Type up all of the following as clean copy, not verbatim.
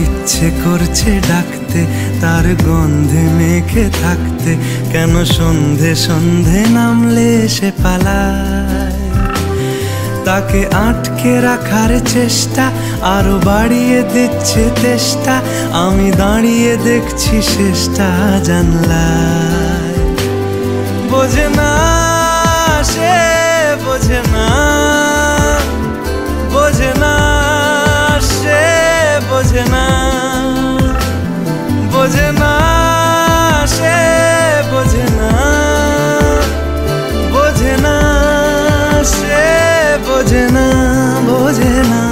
ইচ্ছে করছে ডাকতে, তার গন্ধে মেখে থাকতে, কেন সন্ধে সন্ধে নামলে সে পালায়। তাকে আটকে রাখার চেষ্টা আরো বাড়িয়ে দিচ্ছে তেষ্টা, আমি দাঁড়িয়ে দেখছি শেষটা জানলায়। বোঝে না সে, বোঝে না, বোঝে না সে, বোঝে না, বোঝে না সে, বোঝে না, বোঝে না সে, বোঝে না, বোঝে না,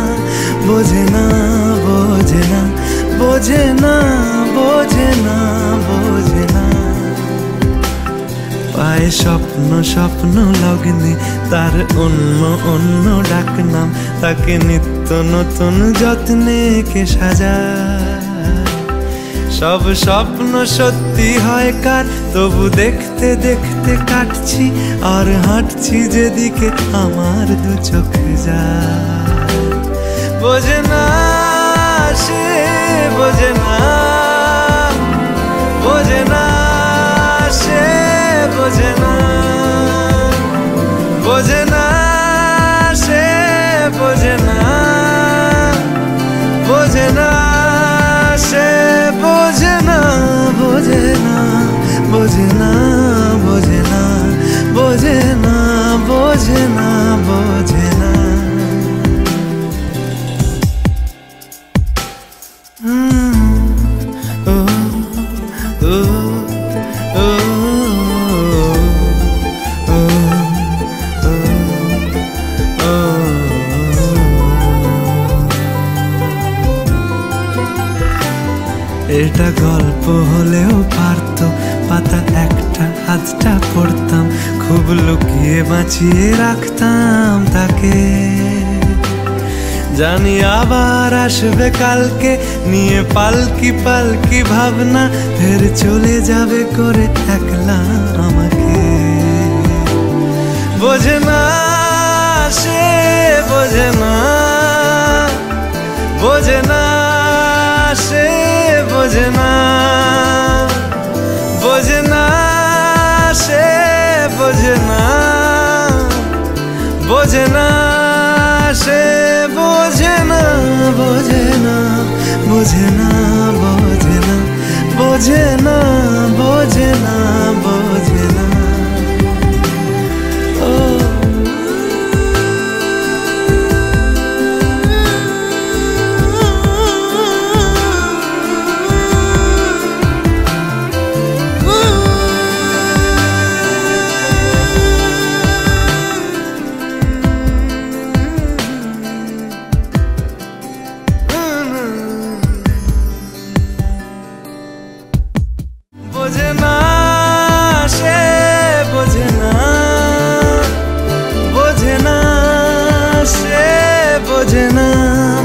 বোঝে না, বোঝে না, বোঝে না, বোঝে না, বোঝে না। পায়ে স্বপ্ন স্বপ্ন লগ্নে তার অন্য অন্য ডাকনাম, তাকে নিত্য নতুন যত্নে কে সাজায়। সব স্বপ্ন সত্যি হয় কার, তবু দেখতে দেখতে কাটছি আর হাঁটছি যেদিকে আমার দু চোখ যায়। বোঝে না সে, বোঝে না, বোঝে না সে, বোঝে না, বোঝে না সে, বোঝে না, বোঝে না সে, বোঝে না, বোঝে না, বোঝে না, বোঝে না, বোঝে না, বোঝে না, বোঝে না। এটা গল্প হলেও পারতো, পাতা একটা আধটা পড়তাম, খুব লুকিয়ে বাঁচিয়ে রাখতাম তাকে। জানি আবার আসবে কালকে, নিয়ে পালকি পালকি ভাবনা, ফের চলে যাবে করে একলা আমাকে। বোঝে না সে, বোঝে না, বোঝে না সে, বোঝে না, বোঝে না সে, বোঝে না, বোঝে না সে, বোঝে না, বোঝে না, বোঝে না, বোঝে না, বোঝে না, বোঝে না, বোঝে না। বোঝে না সে, বোঝে না, বোঝে না সে, বোঝে না,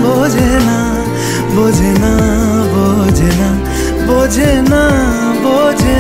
বোঝে না, বোঝে না, বোঝে না, বোঝে না, বোঝে